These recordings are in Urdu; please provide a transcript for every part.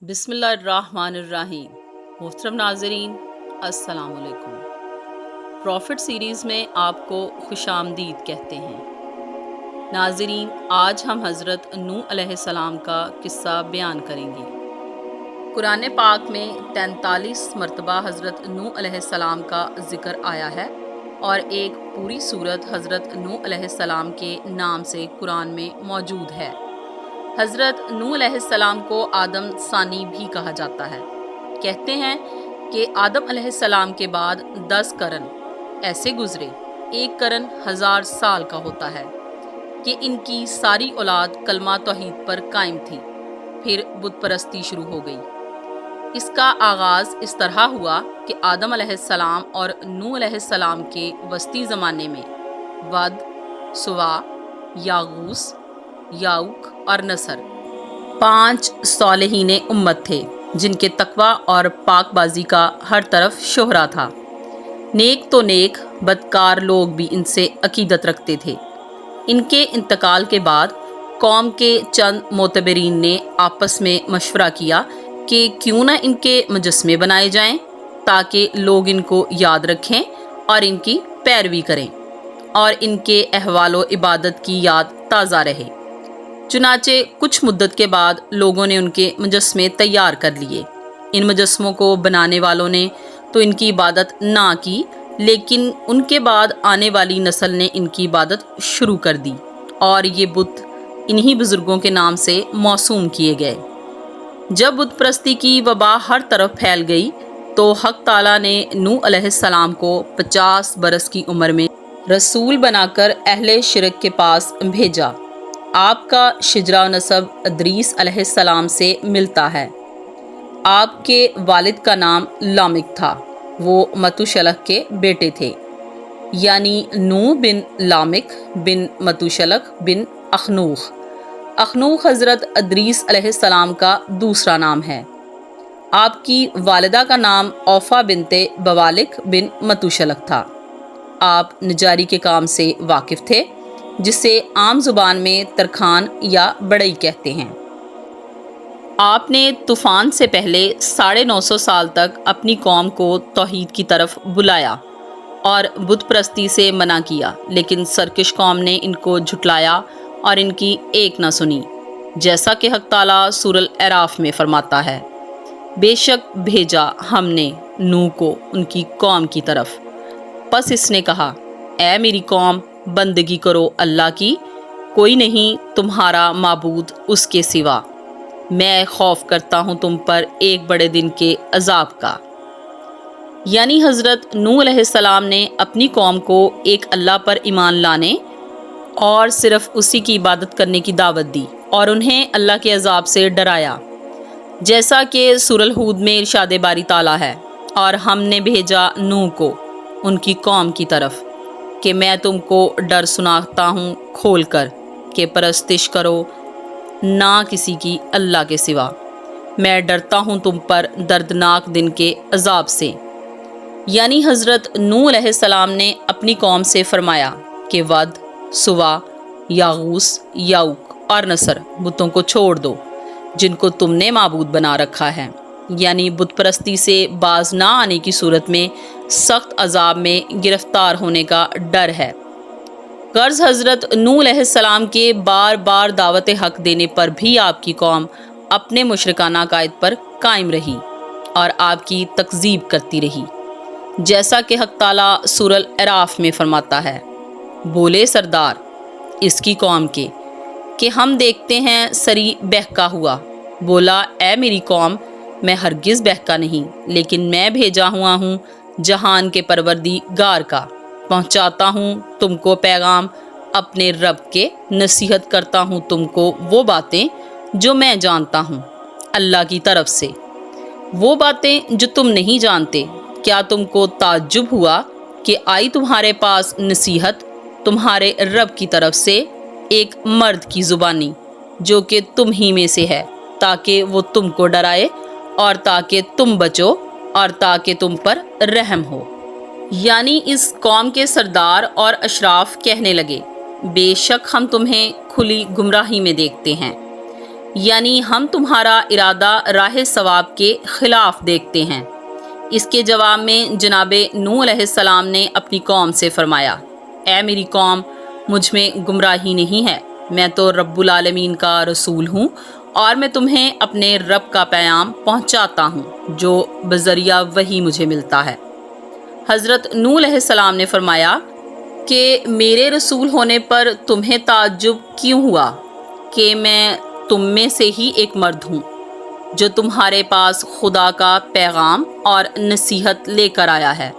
بسم اللہ الرحمن الرحیم۔ محترم ناظرین، السلام علیکم۔ پروفٹ سیریز میں آپ کو خوش آمدید کہتے ہیں۔ ناظرین، آج ہم حضرت نوح علیہ السلام کا قصہ بیان کریں گے۔ قرآن پاک میں 43 مرتبہ حضرت نوح علیہ السلام کا ذکر آیا ہے اور ایک پوری سورت حضرت نوح علیہ السلام کے نام سے قرآن میں موجود ہے۔ حضرت نوح علیہ السلام کو آدم ثانی بھی کہا جاتا ہے۔ کہتے ہیں کہ آدم علیہ السلام کے بعد 10 قرن ایسے گزرے، ایک قرن 1000 سال کا ہوتا ہے، کہ ان کی ساری اولاد کلمہ توحید پر قائم تھی۔ پھر بت پرستی شروع ہو گئی۔ اس کا آغاز اس طرح ہوا کہ آدم علیہ السلام اور نوح علیہ السلام کے وسطی زمانے میں ود، سوا، یاغوس، یاؤک اور نصر 5 صالحین امت تھے جن کے تقوی اور پاک بازی کا ہر طرف شہرا تھا۔ نیک تو نیک، بدکار لوگ بھی ان سے عقیدت رکھتے تھے۔ ان کے انتقال کے بعد قوم کے چند معتبرین نے آپس میں مشورہ کیا کہ کیوں نہ ان کے مجسمے بنائے جائیں تاکہ لوگ ان کو یاد رکھیں اور ان کی پیروی کریں اور ان کے احوال و عبادت کی یاد تازہ رہے۔ چنانچہ کچھ مدت کے بعد لوگوں نے ان کے مجسمے تیار کر لیے۔ ان مجسموں کو بنانے والوں نے تو ان کی عبادت نہ کی، لیکن ان کے بعد آنے والی نسل نے ان کی عبادت شروع کر دی اور یہ بت انہی بزرگوں کے نام سے موسوم کیے گئے۔ جب بت پرستی کی وبا ہر طرف پھیل گئی تو حق تعالیٰ نے نوح علیہ السلام کو 50 برس کی عمر میں رسول بنا کر اہل شرک کے پاس بھیجا۔ آپ کا شجرہ و نسب ادریس علیہ السلام سے ملتا ہے۔ آپ کے والد کا نام لامک تھا، وہ متوشلح کے بیٹے تھے، یعنی نوح بن لامک بن متوشلح بن اخنوخ۔ اخنوخ حضرت ادریس علیہ السلام کا دوسرا نام ہے۔ آپ کی والدہ کا نام اوفا بنت بوالک بن متوشلح تھا۔ آپ نجاری کے کام سے واقف تھے، جسے عام زبان میں ترکھان یا بڑئی کہتے ہیں۔ آپ نے طوفان سے پہلے 950 سال تک اپنی قوم کو توحید کی طرف بلایا اور بت پرستی سے منع کیا، لیکن سرکش قوم نے ان کو جھٹلایا اور ان کی ایک نہ سنی، جیسا کہ حق تعالیٰ سورہ الاعراف میں فرماتا ہے، بے شک بھیجا ہم نے نوح کو ان کی قوم کی طرف، پس اس نے کہا، اے میری قوم، بندگی کرو اللہ کی، کوئی نہیں تمہارا معبود اس کے سوا، میں خوف کرتا ہوں تم پر ایک بڑے دن کے عذاب کا۔ یعنی حضرت نوح علیہ السلام نے اپنی قوم کو ایک اللہ پر ایمان لانے اور صرف اسی کی عبادت کرنے کی دعوت دی اور انہیں اللہ کے عذاب سے ڈرایا، جیسا کہ سورہ الہود میں ارشاد باری تعالیٰ ہے، اور ہم نے بھیجا نوح کو ان کی قوم کی طرف کہ میں تم کو ڈر سناتا ہوں کھول کر کہ پرستش کرو نہ کسی کی اللہ کے سوا، میں ڈرتا ہوں تم پر دردناک دن کے عذاب سے۔ یعنی حضرت نوح علیہ السلام نے اپنی قوم سے فرمایا کہ ود، سوا، یاغوس، یاؤک اور نصر بتوں کو چھوڑ دو جن کو تم نے معبود بنا رکھا ہے، یعنی بت پرستی سے باز نہ آنے کی صورت میں سخت عذاب میں گرفتار ہونے کا ڈر ہے۔ غرض حضرت نوح علیہ السلام کے بار بار دعوت حق دینے پر بھی آپ کی قوم اپنے مشرکانہ عقائد پر قائم رہی اور آپ کی تکذیب کرتی رہی، جیسا کہ حق تعالیٰ سورہ الاعراف میں فرماتا ہے، بولے سردار اس کی قوم کے کہ ہم دیکھتے ہیں سری بہکا ہوا، بولا اے میری قوم، میں ہرگز بہکا نہیں، لیکن میں بھیجا ہوا ہوں جہان کے پروردگار کا، پہنچاتا ہوں تم کو پیغام اپنے رب کے، نصیحت کرتا ہوں تم کو وہ باتیں جو میں جانتا ہوں اللہ کی طرف سے، وہ باتیں جو تم نہیں جانتے۔ کیا تم کو تعجب ہوا کہ آئی تمہارے پاس نصیحت تمہارے رب کی طرف سے ایک مرد کی زبانی جو کہ تم ہی میں سے ہے، تاکہ وہ تم کو ڈرائے اور تاکہ تم بچو اور تاکہ تم پر رحم ہو۔ یعنی اس قوم کے سردار اور اشراف کہنے لگے، بے شک ہم تمہیں کھلی گمراہی میں دیکھتے ہیں، یعنی ہم تمہارا ارادہ راہ ثواب کے خلاف دیکھتے ہیں۔ اس کے جواب میں جناب نوح علیہ السلام نے اپنی قوم سے فرمایا، اے میری قوم، مجھ میں گمراہی نہیں ہے، میں تو رب العالمین کا رسول ہوں اور میں تمہیں اپنے رب کا پیغام پہنچاتا ہوں جو بذریعہ وحی مجھے ملتا ہے۔ حضرت نوح علیہ السلام نے فرمایا کہ میرے رسول ہونے پر تمہیں تعجب کیوں ہوا کہ میں تم میں سے ہی ایک مرد ہوں جو تمہارے پاس خدا کا پیغام اور نصیحت لے کر آیا ہے،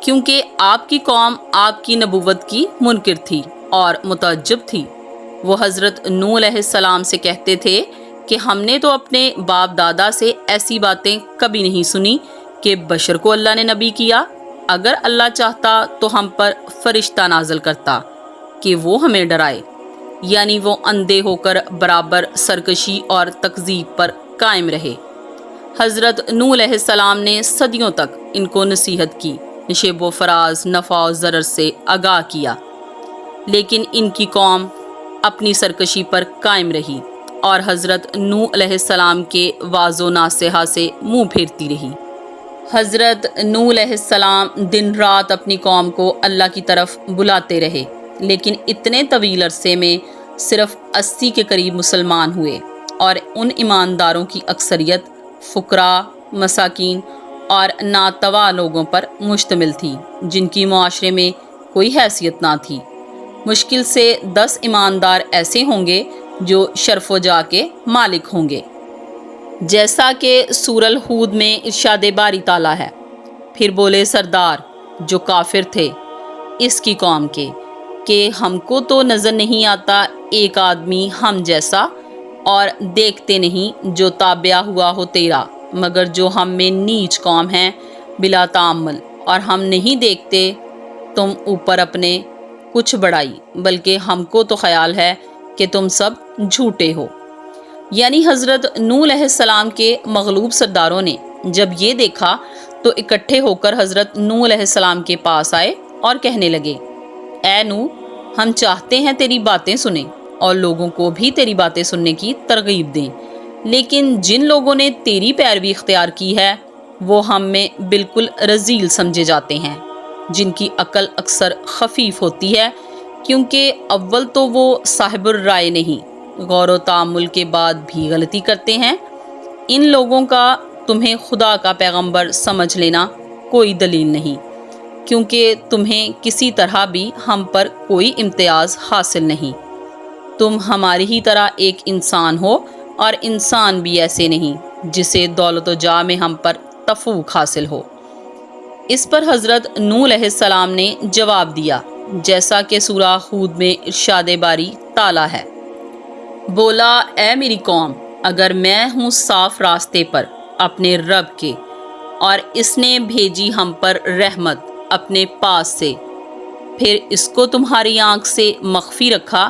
کیونکہ آپ کی قوم آپ کی نبوت کی منکر تھی اور متعجب تھی۔ وہ حضرت نوح علیہ السلام سے کہتے تھے کہ ہم نے تو اپنے باپ دادا سے ایسی باتیں کبھی نہیں سنی کہ بشر کو اللہ نے نبی کیا۔ اگر اللہ چاہتا تو ہم پر فرشتہ نازل کرتا کہ وہ ہمیں ڈرائے، یعنی وہ اندھے ہو کر برابر سرکشی اور تکذیب پر قائم رہے۔ حضرت نوح علیہ السلام نے صدیوں تک ان کو نصیحت کی، نشیب و فراز، نفع و ضرر سے آگاہ کیا، لیکن ان کی قوم اپنی سرکشی پر قائم رہی اور حضرت نوح علیہ السلام کے واعظ و ناصحہ سے منہ پھیرتی رہی۔ حضرت نوح علیہ السلام دن رات اپنی قوم کو اللہ کی طرف بلاتے رہے، لیکن اتنے طویل عرصے میں صرف 80 کے قریب مسلمان ہوئے، اور ان ایمانداروں کی اکثریت فقراء، مساکین اور ناتواں لوگوں پر مشتمل تھی جن کی معاشرے میں کوئی حیثیت نہ تھی۔ مشکل سے 10 ایماندار ایسے ہوں گے جو شرف و جاہ کے مالک ہوں گے، جیسا کہ سورہ الہود میں ارشاد باری تعالیٰ ہے۔ پھر بولے سردار جو کافر تھے اس کی قوم کے کہ ہم کو تو نظر نہیں آتا ایک آدمی ہم جیسا، اور دیکھتے نہیں جو تابع ہوا ہو تیرا، مگر جو ہم میں نیچ قوم ہے بلا تعمل، اور ہم نہیں دیکھتے تم اوپر اپنے کچھ بڑائی، بلکہ ہم کو تو خیال ہے کہ تم سب جھوٹے ہو۔ یعنی حضرت نوح علیہ السلام کے مغلوب سرداروں نے جب یہ دیکھا تو اکٹھے ہو کر حضرت نوح علیہ السلام کے پاس آئے اور کہنے لگے، اے نوح، ہم چاہتے ہیں تیری باتیں سنیں اور لوگوں کو بھی تیری باتیں سننے کی ترغیب دیں، لیکن جن لوگوں نے تیری پیروی اختیار کی ہے وہ ہم میں بالکل رذیل سمجھے جاتے ہیں، جن کی عقل اکثر خفیف ہوتی ہے، کیونکہ اول تو وہ صاحب الرائے نہیں، غور و تأمل کے بعد بھی غلطی کرتے ہیں۔ ان لوگوں کا تمہیں خدا کا پیغمبر سمجھ لینا کوئی دلیل نہیں، کیونکہ تمہیں کسی طرح بھی ہم پر کوئی امتیاز حاصل نہیں۔ تم ہماری ہی طرح ایک انسان ہو، اور انسان بھی ایسے نہیں جسے دولت و جاہ میں ہم پر تفوق حاصل ہو۔ اس پر حضرت نوح علیہ السلام نے جواب دیا جیسا کہ سورہ ہود میں ارشاد باری تعالیٰ ہے، بولا، اے میری قوم، اگر میں ہوں صاف راستے پر اپنے رب کے، اور اس نے بھیجی ہم پر رحمت اپنے پاس سے، پھر اس کو تمہاری آنکھ سے مخفی رکھا،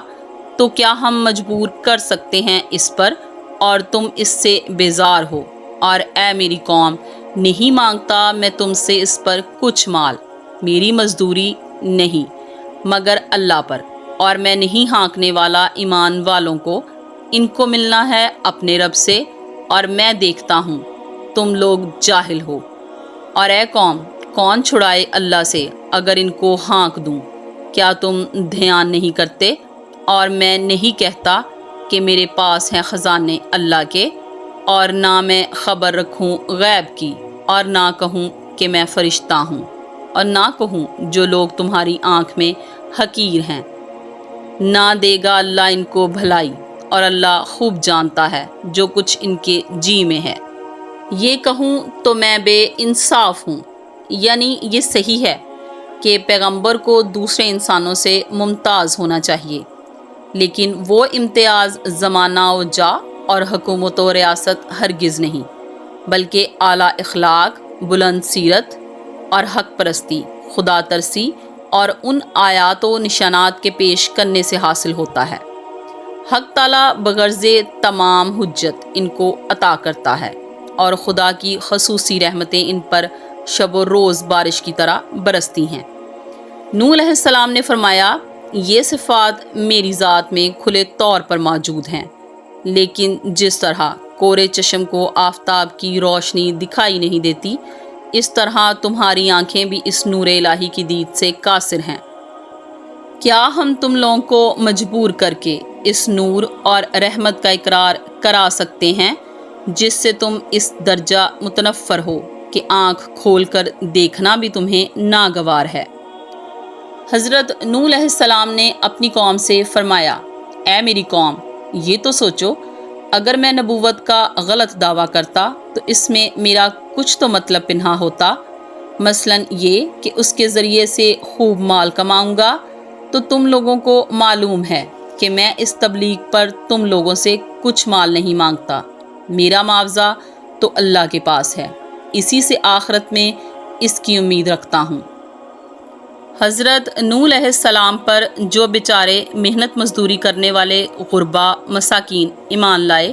تو کیا ہم مجبور کر سکتے ہیں اس پر، اور تم اس سے بیزار ہو؟ اور اے میری قوم، نہیں مانگتا میں تم سے اس پر کچھ مال، میری مزدوری نہیں مگر اللہ پر، اور میں نہیں ہانکنے والا ایمان والوں کو، ان کو ملنا ہے اپنے رب سے، اور میں دیکھتا ہوں تم لوگ جاہل ہو۔ اور اے قوم، کون چھڑائے اللہ سے اگر ان کو ہانک دوں؟ کیا تم دھیان نہیں کرتے؟ اور میں نہیں کہتا کہ میرے پاس ہیں خزانے اللہ کے، اور نہ میں خبر رکھوں غیب کی، اور نہ کہوں کہ میں فرشتہ ہوں، اور نہ کہوں جو لوگ تمہاری آنکھ میں حقیر ہیں۔ نہ دے گا اللہ ان کو بھلائی، اور اللہ خوب جانتا ہے جو کچھ ان کے جی میں ہے۔ یہ کہوں تو میں بے انصاف ہوں، یعنی یہ صحیح ہے کہ پیغمبر کو دوسرے انسانوں سے ممتاز ہونا چاہیے، لیکن وہ امتیاز زمانہ و جا اور حکومت و ریاست ہرگز نہیں، بلکہ اعلیٰ اخلاق، بلند سیرت اور حق پرستی، خدا ترسی اور ان آیات و نشانات کے پیش کرنے سے حاصل ہوتا ہے۔ حق تعالیٰ بغرض تمام حجت ان کو عطا کرتا ہے، اور خدا کی خصوصی رحمتیں ان پر شب و روز بارش کی طرح برستی ہیں۔ نوح علیہ السلام نے فرمایا، یہ صفات میری ذات میں کھلے طور پر موجود ہیں، لیکن جس طرح کورے چشم کو آفتاب کی روشنی دکھائی نہیں دیتی، اس طرح تمہاری آنکھیں بھی اس نور الہی کی دید سے قاصر ہیں۔ کیا ہم تم لوگوں کو مجبور کر کے اس نور اور رحمت کا اقرار کرا سکتے ہیں جس سے تم اس درجہ متنفر ہو کہ آنکھ کھول کر دیکھنا بھی تمہیں ناگوار ہے؟ حضرت نوح علیہ السلام نے اپنی قوم سے فرمایا، اے میری قوم، یہ تو سوچو، اگر میں نبوت کا غلط دعویٰ کرتا تو اس میں میرا کچھ تو مطلب پنہا ہوتا، مثلاً یہ کہ اس کے ذریعے سے خوب مال کماؤں گا۔ تو تم لوگوں کو معلوم ہے کہ میں اس تبلیغ پر تم لوگوں سے کچھ مال نہیں مانگتا، میرا معاوضہ تو اللہ کے پاس ہے، اسی سے آخرت میں اس کی امید رکھتا ہوں۔ حضرت نوح علیہ السلام پر جو بیچارے محنت مزدوری کرنے والے غربا مساکین ایمان لائے،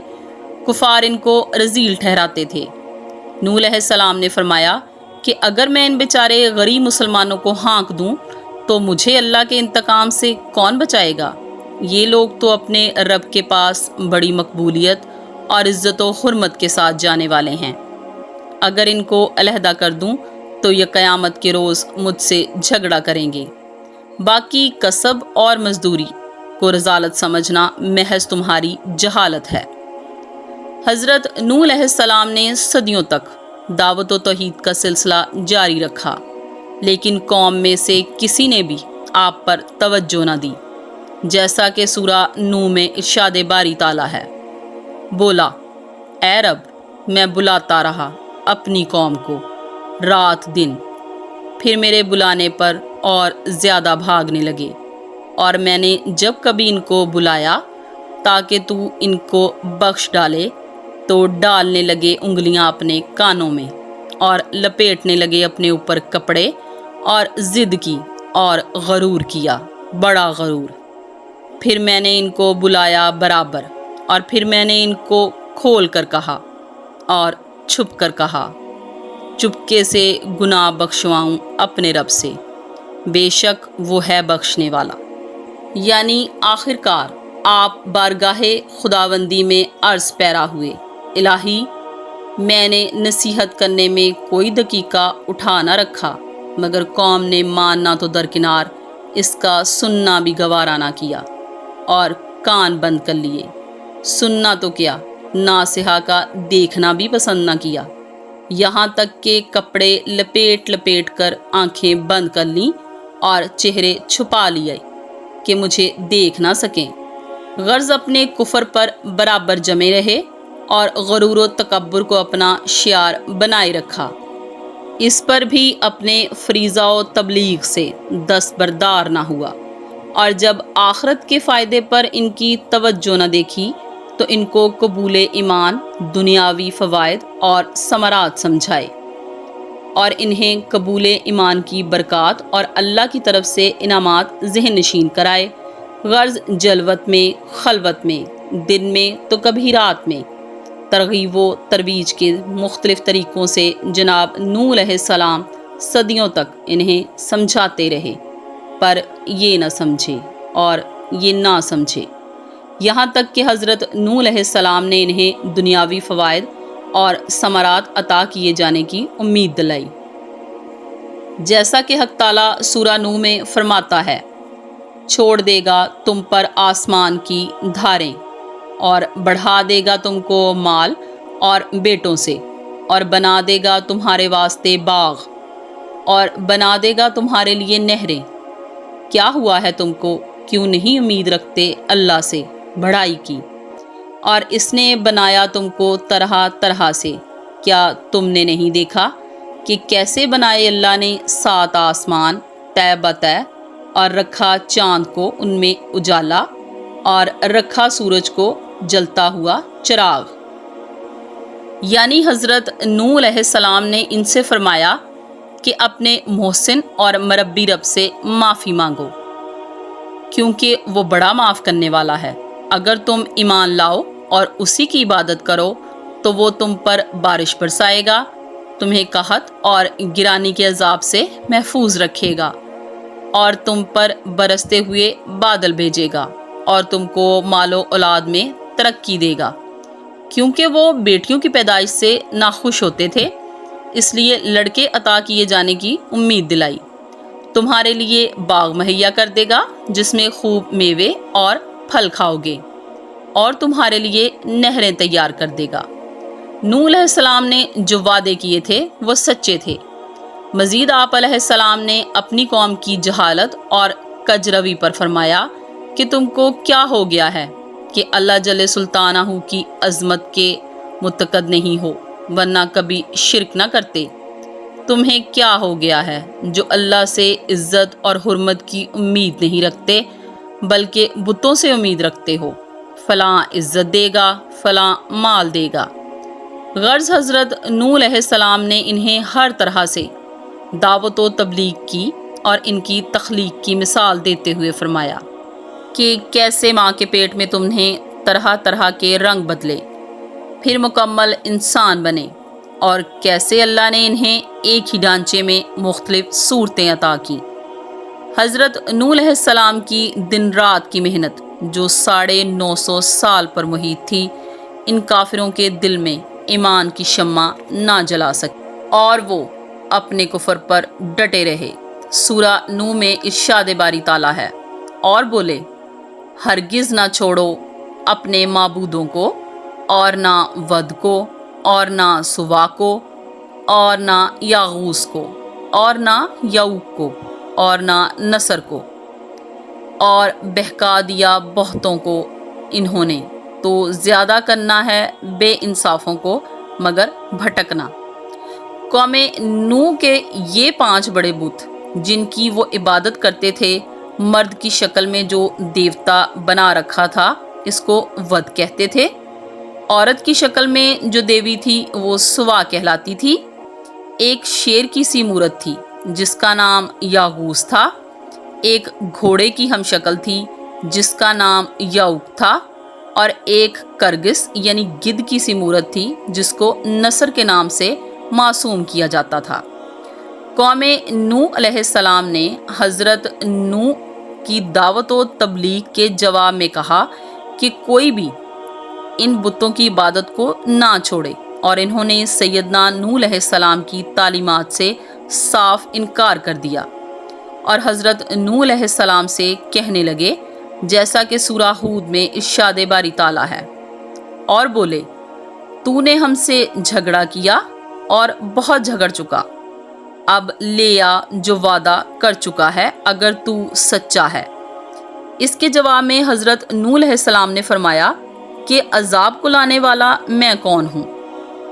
کفار ان کو رذیل ٹھہراتے تھے۔ نوح علیہ السلام نے فرمایا کہ اگر میں ان بیچارے غریب مسلمانوں کو ہانک دوں تو مجھے اللہ کے انتقام سے کون بچائے گا؟ یہ لوگ تو اپنے رب کے پاس بڑی مقبولیت اور عزت و حرمت کے ساتھ جانے والے ہیں، اگر ان کو علیحدہ کر دوں تو یہ قیامت کے روز مجھ سے جھگڑا کریں گے۔ باقی کسب اور مزدوری کو رذالت سمجھنا محض تمہاری جہالت ہے۔ حضرت نوح علیہ السلام نے صدیوں تک دعوت و توحید کا سلسلہ جاری رکھا، لیکن قوم میں سے کسی نے بھی آپ پر توجہ نہ دی، جیسا کہ سورہ نوح میں ارشاد باری تعالیٰ ہے، بولا، اے رب، میں بلاتا رہا اپنی قوم کو رات دن، پھر میرے بلانے پر اور زیادہ بھاگنے لگے، اور میں نے جب کبھی ان کو بلایا تاکہ تو ان کو بخش ڈالے تو ڈالنے لگے انگلیاں اپنے کانوں میں اور لپیٹنے لگے اپنے اوپر کپڑے، اور ضد کی اور غرور کیا، بڑا غرور۔ پھر میں نے ان کو بلایا برابر، اور پھر میں نے ان کو کھول کر کہا اور چھپ کر کہا، چپکے سے گناہ بخشواؤں اپنے رب سے، بے شک وہ ہے بخشنے والا۔ یعنی آخر کار آپ بارگاہ خداوندی میں عرض پیرا ہوئے، الہی، میں نے نصیحت کرنے میں کوئی دقیقہ اٹھا نہ رکھا، مگر قوم نے ماننا تو درکنار، اس کا سننا بھی گوارا نہ کیا، اور کان بند کر لیے، سننا تو کیا، ناصحہ کا دیکھنا بھی پسند نہ کیا، یہاں تک کہ کپڑے لپیٹ لپیٹ کر آنکھیں بند کر لیں اور چہرے چھپا لیے کہ مجھے دیکھ نہ سکیں۔ غرض اپنے کفر پر برابر جمے رہے اور غرور و تکبر کو اپنا شعار بنائے رکھا، اس پر بھی اپنے فریضہ و تبلیغ سے دستبردار نہ ہوا، اور جب آخرت کے فائدے پر ان کی توجہ نہ دیکھی تو ان کو قبول ایمان، دنیاوی فوائد اور ثمرات سمجھائے، اور انہیں قبول ایمان کی برکات اور اللہ کی طرف سے انعامات ذہن نشین کرائے۔ غرض جلوت میں، خلوت میں، دن میں تو کبھی رات میں، ترغیب و ترویج کے مختلف طریقوں سے جناب نوح علیہ السلام صدیوں تک انہیں سمجھاتے رہے، پر یہ نہ سمجھے اور یہ نہ سمجھے، یہاں تک کہ حضرت نوح علیہ السلام نے انہیں دنیاوی فوائد اور ثمرات عطا کیے جانے کی امید دلائی، جیسا کہ حق تعالیٰ سورہ نوح میں فرماتا ہے، چھوڑ دے گا تم پر آسمان کی دھاریں، اور بڑھا دے گا تم کو مال اور بیٹوں سے، اور بنا دے گا تمہارے واسطے باغ، اور بنا دے گا تمہارے لیے نہریں۔ کیا ہوا ہے تم کو، کیوں نہیں امید رکھتے اللہ سے بڑائی کی؟ اور اس نے بنایا تم کو طرح طرح سے، کیا تم نے نہیں دیکھا کہ کیسے بنائے اللہ نے 7 آسمان طے بطے، اور رکھا چاند کو ان میں اجالا، اور رکھا سورج کو جلتا ہوا چراغ۔ یعنی حضرت نوح علیہ السلام نے ان سے فرمایا کہ اپنے محسن اور مربی رب سے معافی مانگو، کیونکہ وہ بڑا معاف کرنے والا ہے۔ اگر تم ایمان لاؤ اور اسی کی عبادت کرو تو وہ تم پر بارش برسائے گا، تمہیں قحط اور گرانی کے عذاب سے محفوظ رکھے گا، اور تم پر برستے ہوئے بادل بھیجے گا، اور تم کو مال و اولاد میں ترقی دے گا، کیونکہ وہ بیٹیوں کی پیدائش سے ناخوش ہوتے تھے، اس لیے لڑکے عطا کیے جانے کی امید دلائی۔ تمہارے لیے باغ مہیا کر دے گا جس میں خوب میوے اور پھل کھاؤ گے، اور تمہارے لیے نہریں تیار کر دے گا۔ نوح علیہ السلام نے جو وعدے کیے تھے وہ سچے تھے۔ مزید آپ علیہ السلام نے اپنی قوم کی جہالت اور کجروی پر فرمایا کہ تم کو کیا ہو گیا ہے کہ اللہ جل سلطانہ کی عظمت کے متقد نہیں ہو، ورنہ کبھی شرک نہ کرتے۔ تمہیں کیا ہو گیا ہے جو اللہ سے عزت اور حرمت کی امید نہیں رکھتے بلکہ بتوں سے امید رکھتے ہو؟ فلاں عزت دے گا، فلاں مال دے گا۔ غرض حضرت نوح علیہ السلام نے انہیں ہر طرح سے دعوت و تبلیغ کی اور ان کی تخلیق کی مثال دیتے ہوئے فرمایا کہ کیسے ماں کے پیٹ میں تم نے طرح طرح کے رنگ بدلے، پھر مکمل انسان بنے، اور کیسے اللہ نے انہیں ایک ہی ڈھانچے میں مختلف صورتیں عطا کی۔ حضرت نوح علیہ السلام کی دن رات کی محنت جو 950 سال پر محیط تھی، ان کافروں کے دل میں ایمان کی شمع نہ جلا سکی اور وہ اپنے کفر پر ڈٹے رہے۔ سورہ نوح میں ارشاد باری تعالیٰ ہے، اور بولے ہرگز نہ چھوڑو اپنے معبودوں کو، اور نہ ود کو، اور نہ سوا کو، اور نہ یاغوس کو، اور نہ یعوق کو، اور نہ نصر کو، اور بہکا دیا بہتوں کو انہوں نے، تو زیادہ کرنا ہے بے انصافوں کو مگر بھٹکنا۔ قوم نوح کے یہ 5 بڑے بت جن کی وہ عبادت کرتے تھے، مرد کی شکل میں جو دیوتا بنا رکھا تھا اس کو ود کہتے تھے، عورت کی شکل میں جو دیوی تھی وہ سوا کہلاتی تھی، ایک شیر کی سی مورت تھی جس کا نام یاغوس تھا، ایک گھوڑے کی ہم شکل تھی جس کا نام یعوق تھا، اور ایک کرگس یعنی گدھ کی سی مورت تھی جس کو نصر کے نام سے معصوم کیا جاتا تھا۔ قوم نوح علیہ السلام نے حضرت نوح کی دعوت و تبلیغ کے جواب میں کہا کہ کوئی بھی ان بتوں کی عبادت کو نہ چھوڑے، اور انہوں نے سیدنا نوح علیہ السلام کی تعلیمات سے صاف انکار کر دیا، اور حضرت نوح علیہ السلام سے کہنے لگے جیسا کہ سورہ ہود میں ارشاد باری تعالیٰ ہے، اور بولے تو نے ہم سے جھگڑا کیا اور بہت جھگڑ چکا، اب لے آ جو وعدہ کر چکا ہے اگر تو سچا ہے۔ اس کے جواب میں حضرت نوح علیہ السلام نے فرمایا کہ عذاب کو لانے والا میں کون ہوں؟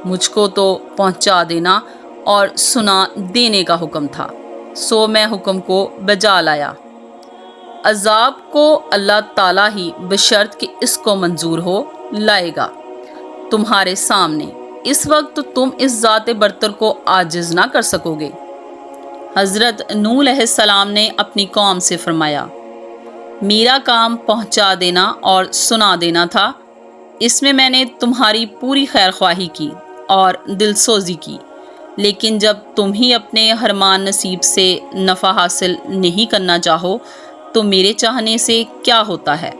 مجھ کو تو پہنچا دینا اور سنا دینے کا حکم تھا، سو میں حکم کو بجا لایا۔ عذاب کو اللہ تعالیٰ ہی بشرط کہ اس کو منظور ہو لائے گا تمہارے سامنے، اس وقت تم اس ذات برتر کو عاجز نہ کر سکو گے۔ حضرت نوح علیہ السلام نے اپنی قوم سے فرمایا میرا کام پہنچا دینا اور سنا دینا تھا، اس میں میں نے تمہاری پوری خیر خواہی کی اور دل سوزی کی، لیکن جب تم ہی اپنے حرمان نصیب سے نفع حاصل نہیں کرنا چاہو تو میرے چاہنے سے کیا ہوتا ہے؟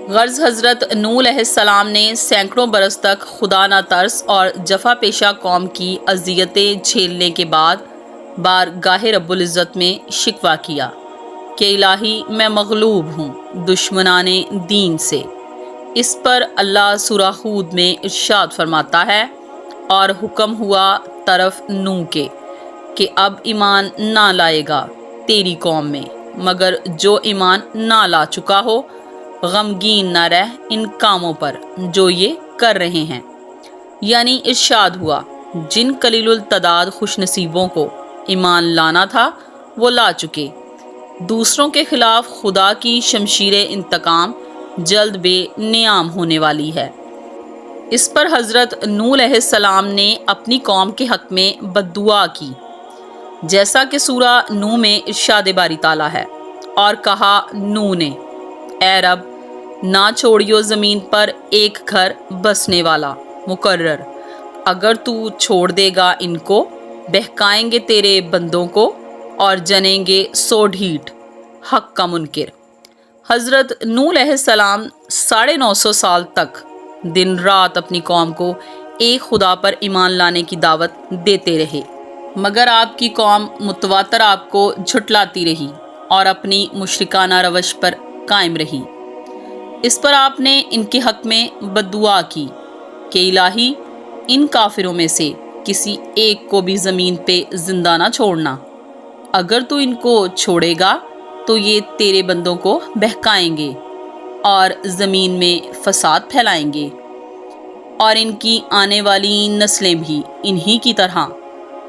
غرض حضرت نوح علیہ السلام نے سینکڑوں برس تک خدا نہ ترس اور جفا پیشہ قوم کی اذیتیں جھیلنے کے بعد بارگاہ رب العزت میں شکوہ کیا کہ الہی میں مغلوب ہوں دشمنان دین سے۔ اس پر اللہ سورہ ہود میں ارشاد فرماتا ہے، اور حکم ہوا طرف نوح کے کہ اب ایمان نہ لائے گا تیری قوم میں مگر جو ایمان نہ لا چکا ہو، غمگین نہ رہ ان کاموں پر جو یہ کر رہے ہیں۔ یعنی ارشاد ہوا جن قلیل التعداد خوش نصیبوں کو ایمان لانا تھا وہ لا چکے، دوسروں کے خلاف خدا کی شمشیر انتقام جلد بے نیام ہونے والی ہے۔ اس پر حضرت نوح علیہ السلام نے اپنی قوم کے حق میں بددعا کی، جیسا کہ سورہ نوح میں ارشاد باری تعالیٰ ہے، اور کہا نوح نے اے رب نہ چھوڑیو زمین پر ایک گھر بسنے والا مقرر، اگر تو چھوڑ دے گا ان کو بہکائیں گے تیرے بندوں کو اور جنیں گے سو ڈھیٹ حق کا منکر۔ حضرت نوح علیہ السلام 950 سال تک دن رات اپنی قوم کو ایک خدا پر ایمان لانے کی دعوت دیتے رہے، مگر آپ کی قوم متواتر آپ کو جھٹلاتی رہی اور اپنی مشرکانہ روش پر قائم رہی۔ اس پر آپ نے ان کے حق میں بددعا کی کہ الہی ان کافروں میں سے کسی ایک کو بھی زمین پہ زندہ نہ چھوڑنا، اگر تو ان کو چھوڑے گا تو یہ تیرے بندوں کو بہکائیں گے اور زمین میں فساد پھیلائیں گے، اور ان کی آنے والی نسلیں بھی انہی کی طرح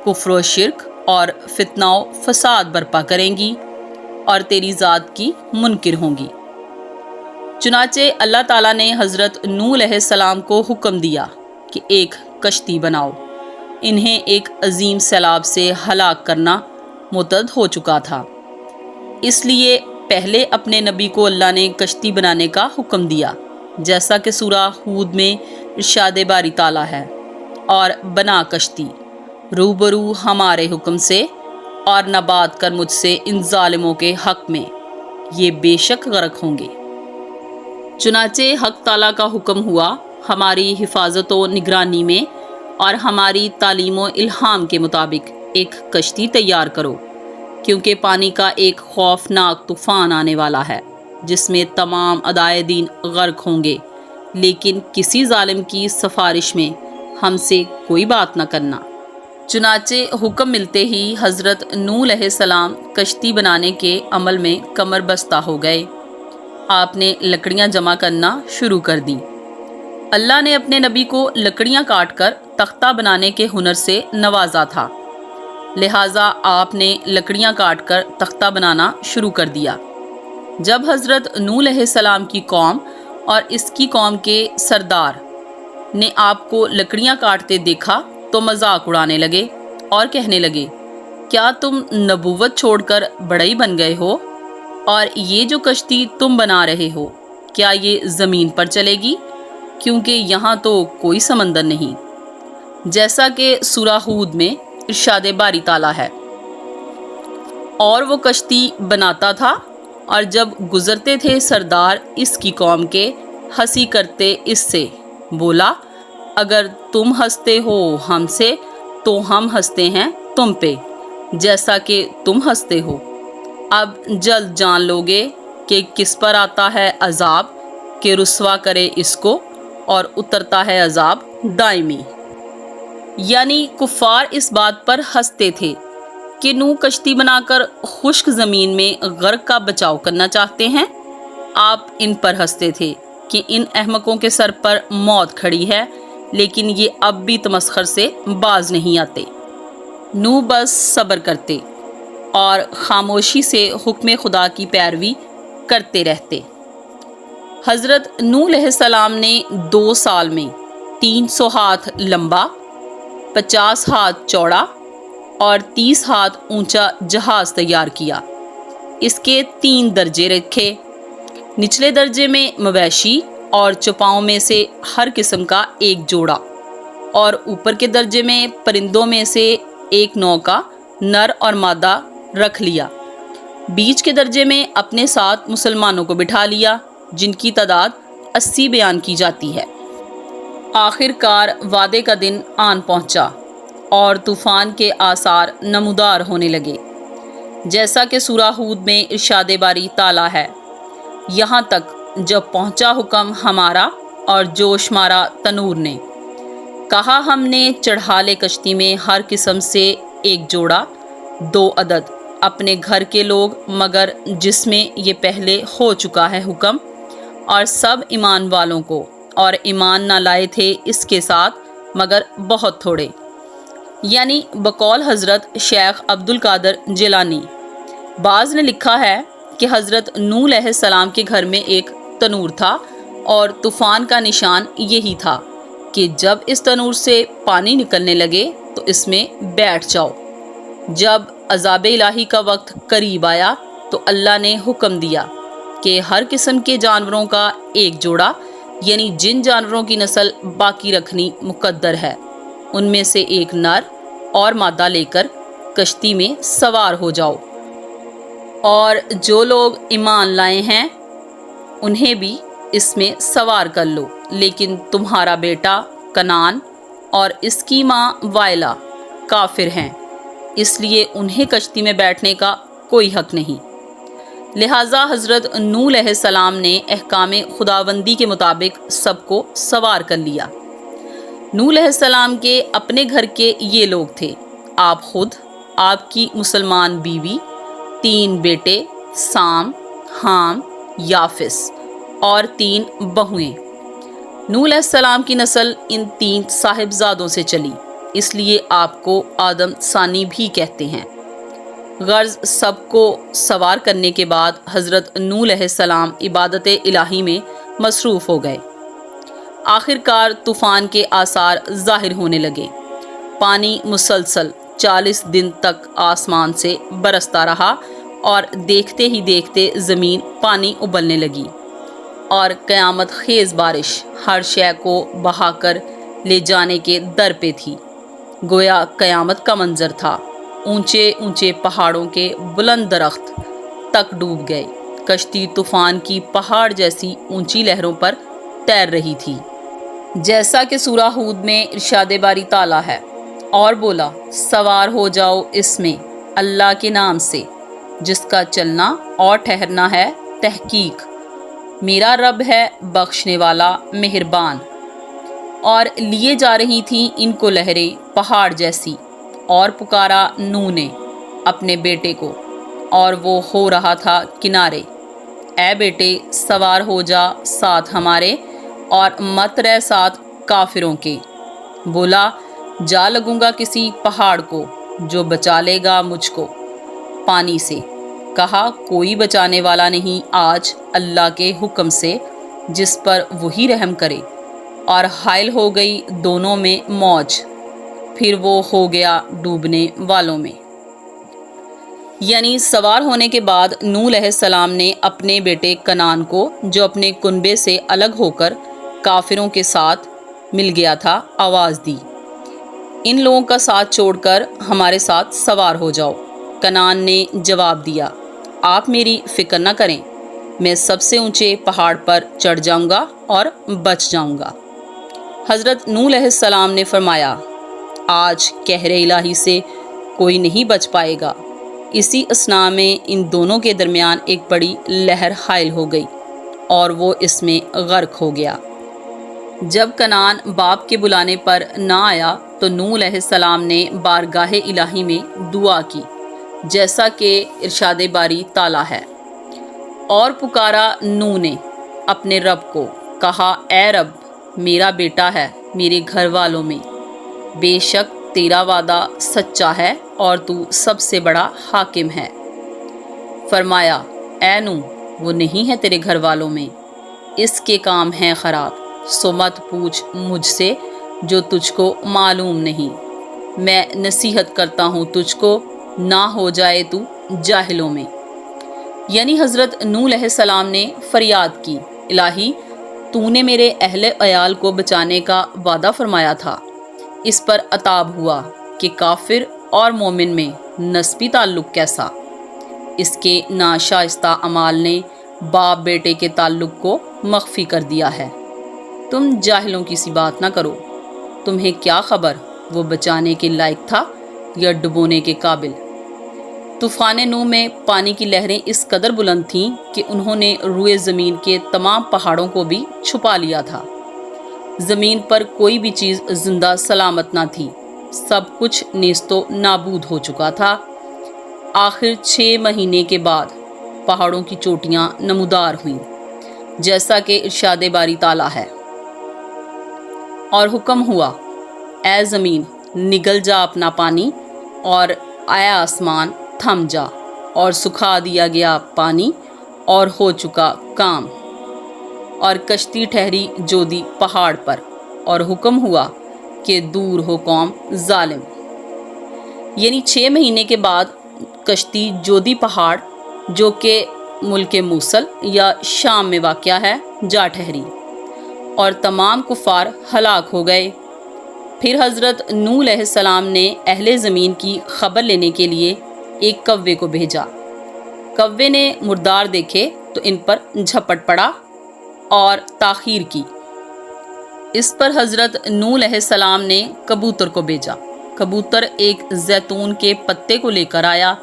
کفر و شرک اور فتنہ و فساد برپا کریں گی اور تیری ذات کی منکر ہوں گی۔ چنانچہ اللہ تعالیٰ نے حضرت نوح علیہ السلام کو حکم دیا کہ ایک کشتی بناؤ۔ انہیں ایک عظیم سیلاب سے ہلاک کرنا متعد ہو چکا تھا، اس لیے پہلے اپنے نبی کو اللہ نے کشتی بنانے کا حکم دیا، جیسا کہ سورہ ہود میں ارشاد باری تعالیٰ ہے، اور بنا کشتی روبرو ہمارے حکم سے اور نہ بات کر مجھ سے ان ظالموں کے حق میں، یہ بے شک غرق ہوں گے۔ چنانچہ حق تعالیٰ کا حکم ہوا ہماری حفاظت و نگرانی میں اور ہماری تعلیم و الہام کے مطابق ایک کشتی تیار کرو، کیونکہ پانی کا ایک خوفناک طوفان آنے والا ہے جس میں تمام اعدائے دین غرق ہوں گے، لیکن کسی ظالم کی سفارش میں ہم سے کوئی بات نہ کرنا۔ چنانچہ حکم ملتے ہی حضرت نوح علیہ السلام کشتی بنانے کے عمل میں کمر بستہ ہو گئے۔ آپ نے لکڑیاں جمع کرنا شروع کر دیں۔ اللہ نے اپنے نبی کو لکڑیاں کاٹ کر تختہ بنانے کے ہنر سے نوازا تھا، لہٰذا آپ نے لکڑیاں کاٹ کر تختہ بنانا شروع کر دیا۔ جب حضرت نوح علیہ السلام کی قوم اور اس کی قوم کے سردار نے آپ کو لکڑیاں کاٹتے دیکھا تو مذاق اڑانے لگے اور کہنے لگے، کیا تم نبوت چھوڑ کر بڑئی بن گئے ہو؟ اور یہ جو کشتی تم بنا رہے ہو، کیا یہ زمین پر چلے گی؟ کیونکہ یہاں تو کوئی سمندر نہیں، جیسا کہ سورہ ہود میں ارشاد باری تعالیٰ ہے۔ اور وہ کشتی بناتا تھا، اور جب گزرتے تھے سردار اس کی قوم کے، ہنسی کرتے اس سے، بولا، اگر تم ہنستے ہو ہم سے تو ہم ہنستے ہیں تم پہ، جیسا کہ تم ہنستے ہو۔ اب جلد جان لوگے کہ کس پر آتا ہے عذاب کہ رسوا کرے اس کو، اور اترتا ہے عذاب دائمی۔ یعنی کفار اس بات پر ہنستے تھے کہ نوح کشتی بنا کر خشک زمین میں غرق کا بچاؤ کرنا چاہتے ہیں۔ آپ ان پر ہنستے تھے کہ ان احمقوں کے سر پر موت کھڑی ہے، لیکن یہ اب بھی تمسخر سے باز نہیں آتے۔ نوح بس صبر کرتے اور خاموشی سے حکم خدا کی پیروی کرتے رہتے۔ حضرت نوح علیہ السلام نے 2 سال میں 300 ہاتھ لمبا، 50 ہاتھ چوڑا اور 30 ہاتھ اونچا جہاز تیار کیا۔ اس کے 3 درجے رکھے، نچلے درجے میں مویشی اور چوپاؤں میں سے ہر قسم کا ایک جوڑا، اور اوپر کے درجے میں پرندوں میں سے ایک نوع کا نر اور مادہ رکھ لیا۔ بیچ کے درجے میں اپنے ساتھ مسلمانوں کو بٹھا لیا، جن کی تعداد 80 بیان کی جاتی ہے۔ آخر کار وعدے کا دن آن پہنچا اور طوفان کے آثار نمودار ہونے لگے، جیسا کہ سورہ ہود میں ارشاد باری تعالیٰ ہے، یہاں تک جب پہنچا حکم ہمارا اور جوش مارا تنور نے، کہا ہم نے چڑھا لے کشتی میں ہر قسم سے ایک جوڑا، 2 عدد اپنے گھر کے لوگ، مگر جس میں یہ پہلے ہو چکا ہے حکم، اور سب ایمان والوں کو، اور ایمان نہ لائے تھے اس کے ساتھ مگر بہت تھوڑے۔ یعنی بقول حضرت شیخ عبد القادر جیلانی۔ بعض نے لکھا ہے کہ حضرت نوح علیہ السلام کے گھر میں ایک تنور تھا، اور طوفان کا نشان یہی تھا کہ جب اس تنور سے پانی نکلنے لگے تو اس میں بیٹھ جاؤ۔ جب عذاب الہی کا وقت قریب آیا تو اللہ نے حکم دیا کہ ہر قسم کے جانوروں کا ایک جوڑا، یعنی جن جانوروں کی نسل باقی رکھنی مقدر ہے، ان میں سے ایک نر اور مادہ لے کر کشتی میں سوار ہو جاؤ، اور جو لوگ ایمان لائے ہیں انہیں بھی اس میں سوار کر لو، لیکن تمہارا بیٹا کنعان اور اس کی ماں وائلہ کافر ہیں، اس لیے انہیں کشتی میں بیٹھنے کا کوئی حق نہیں۔ لہٰذا حضرت نوح علیہ السلام نے احکام خداوندی کے مطابق سب کو سوار کر لیا۔ نوح علیہ السلام کے اپنے گھر کے یہ لوگ تھے: آپ خود، آپ کی مسلمان بیوی، 3 بیٹے سام، حام، یافس اور 3 بہویں۔ نوح علیہ السلام کی نسل ان 3 صاحبزادوں سے چلی، اس لیے آپ کو آدم ثانی بھی کہتے ہیں۔ غرض سب کو سوار کرنے کے بعد حضرت نوح علیہ السلام عبادت الہی میں مصروف ہو گئے۔ آخر کار طوفان کے آثار ظاہر ہونے لگے۔ پانی مسلسل 40 دن تک آسمان سے برستا رہا اور دیکھتے ہی دیکھتے زمین پانی ابلنے لگی، اور قیامت خیز بارش ہر شے کو بہا کر لے جانے کے در پہ تھی۔ گویا قیامت کا منظر تھا۔ اونچے اونچے پہاڑوں کے بلند درخت تک ڈوب گئے۔ کشتی طوفان کی پہاڑ جیسی اونچی لہروں پر تیر رہی تھی، جیسا کہ سورہ ہود میں ارشاد باری تعالیٰ ہے، اور بولا سوار ہو جاؤ اس میں اللہ کے نام سے، جس کا چلنا اور ٹھہرنا ہے تحقیق میرا رب ہے بخشنے والا مہربان۔ اور لیے جا رہی تھیں ان کو لہریں پہاڑ جیسی، اور پکارا نوح نے اپنے بیٹے کو، اور وہ ہو رہا تھا کنارے: اے بیٹے سوار ہو جا ساتھ ہمارے، اور مت رہ ساتھ کافروں کے۔ بولا جا لگوں گا کسی پہاڑ کو جو بچا لے گا مجھ کو پانی سے۔ کہا کوئی بچانے والا نہیں آج اللہ کے حکم سے، جس پر وہی رحم کرے۔ اور حائل ہو گئی دونوں میں موج، پھر وہ ہو گیا ڈوبنے والوں میں۔ یعنی سوار ہونے کے بعد نوح علیہ السلام نے اپنے بیٹے کنعان کو، جو اپنے کنبے سے الگ ہو کر کافروں کے ساتھ مل گیا تھا، آواز دی: ان لوگوں کا ساتھ چھوڑ کر ہمارے ساتھ سوار ہو جاؤ۔ کنعان نے جواب دیا: آپ میری فکر نہ کریں، میں سب سے اونچے پہاڑ پر چڑھ جاؤں گا اور بچ جاؤں گا۔ حضرت نوح علیہ السلام نے فرمایا: آج قہر الہی سے کوئی نہیں بچ پائے گا۔ اسی اثناء میں ان دونوں کے درمیان ایک بڑی لہر حائل ہو گئی اور وہ اس میں غرق ہو گیا۔ جب کنعان باپ کے بلانے پر نہ آیا تو نوح علیہ السلام نے بارگاہ الہی میں دعا کی، جیسا کہ ارشاد باری تعالیٰ ہے: اور پکارا نوح نے اپنے رب کو، کہا اے رب میرا بیٹا ہے میرے گھر والوں میں، بے شک تیرا وعدہ سچا ہے اور تو سب سے بڑا حاکم ہے۔ فرمایا اے نوح وہ نہیں ہے تیرے گھر والوں میں، اس کے کام ہیں خراب، سو مت پوچھ مجھ سے جو تجھ کو معلوم نہیں۔ میں نصیحت کرتا ہوں تجھ کو، نہ ہو جائے تو جاہلوں میں۔ یعنی حضرت نوح علیہ السلام نے فریاد کی: الہی تو نے میرے اہل عیال کو بچانے کا وعدہ فرمایا تھا۔ اس پر عتاب ہوا کہ کافر اور مومن میں نسبی تعلق کیسا؟ اس کے ناشائستہ اعمال نے باپ بیٹے کے تعلق کو مخفی کر دیا ہے۔ تم جاہلوں کی سی بات نہ کرو، تمہیں کیا خبر وہ بچانے کے لائق تھا یا ڈبونے کے قابل؟ طوفان نوح میں پانی کی لہریں اس قدر بلند تھیں کہ انہوں نے روئے زمین کے تمام پہاڑوں کو بھی چھپا لیا تھا۔ زمین پر کوئی بھی چیز زندہ سلامت نہ تھی، سب کچھ نیست و نابود ہو چکا تھا۔ آخر 6 مہینے کے بعد پہاڑوں کی چوٹیاں نمودار ہوئیں، جیسا کہ ارشاد باری تعالیٰ ہے: اور حکم ہوا اے زمین نگل جا اپنا پانی، اور اے آسمان تھم جا، اور سکھا دیا گیا پانی اور ہو چکا کام۔ اور کشتی ٹھہری جودی پہاڑ پر، اور حکم ہوا کہ دور ہو قوم ظالم۔ یعنی 6 مہینے کے بعد کشتی جودی پہاڑ، جو کہ ملک موصل یا شام میں واقع ہے، جا ٹھہری اور تمام کفار ہلاک ہو گئے۔ پھر حضرت نوح علیہ السلام نے اہل زمین کی خبر لینے کے لیے ایک کوے کو بھیجا۔ کوے نے مردار دیکھے تو ان پر جھپٹ پڑا اور تاخیر کی۔ اس پر حضرت نوح علیہ السلام نے کبوتر کو بھیجا۔ کبوتر ایک زیتون کے پتے کو لے کر آیا،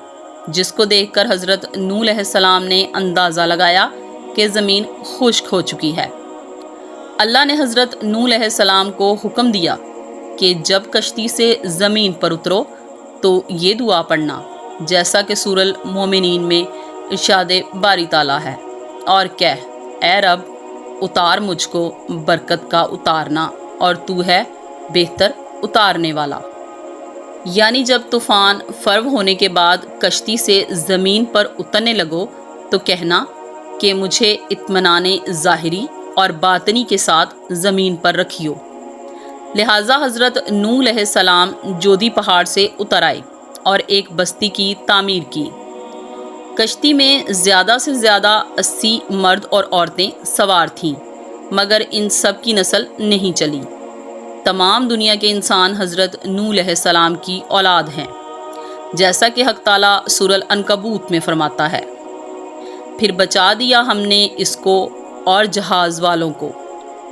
جس کو دیکھ کر حضرت نوح علیہ السلام نے اندازہ لگایا کہ زمین خشک ہو چکی ہے۔ اللہ نے حضرت نوح علیہ السلام کو حکم دیا کہ جب کشتی سے زمین پر اترو تو یہ دعا پڑھنا، جیسا کہ سورہ المومنین میں ارشاد باری تعالیٰ ہے، اور کہہ اے رب اتار مجھ کو برکت کا اتارنا، اور تو ہے بہتر اتارنے والا۔ یعنی جب طوفان فرو ہونے کے بعد کشتی سے زمین پر اترنے لگو تو کہنا کہ مجھے اطمینان ظاہری اور باطنی کے ساتھ زمین پر رکھیو۔ لہٰذا حضرت نوح علیہ السلام جودی پہاڑ سے اتر آئے اور ایک بستی کی تعمیر کی۔ کشتی میں زیادہ سے زیادہ 80 مرد اور عورتیں سوار تھیں، مگر ان سب کی نسل نہیں چلی۔ تمام دنیا کے انسان حضرت نوح علیہ السلام کی اولاد ہیں، جیسا کہ حق تعالیٰ سورہ العنکبوت میں فرماتا ہے، پھر بچا دیا ہم نے اس کو اور جہاز والوں کو،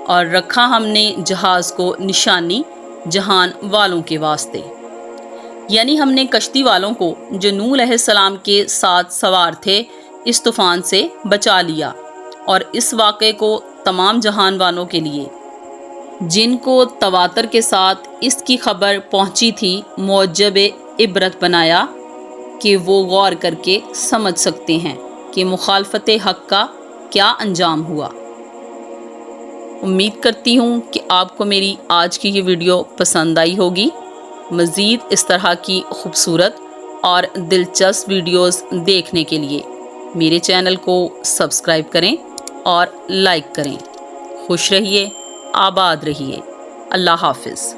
اور رکھا ہم نے جہاز کو نشانی جہان والوں کے واسطے۔ یعنی ہم نے کشتی والوں کو جو نوح علیہ السلام کے ساتھ سوار تھے اس طوفان سے بچا لیا، اور اس واقعے کو تمام جہان والوں کے لیے جن کو تواتر کے ساتھ اس کی خبر پہنچی تھی موجب عبرت بنایا کہ وہ غور کر کے سمجھ سکتے ہیں کہ مخالفت حق کا کیا انجام ہوا۔ امید کرتی ہوں کہ آپ کو میری آج کی یہ ویڈیو پسند آئی ہوگی۔ مزید اس طرح کی خوبصورت اور دلچسپ ویڈیوز دیکھنے کے لیے میرے چینل کو سبسکرائب کریں اور لائک کریں۔ خوش رہیے، آباد رہیے۔ اللہ حافظ۔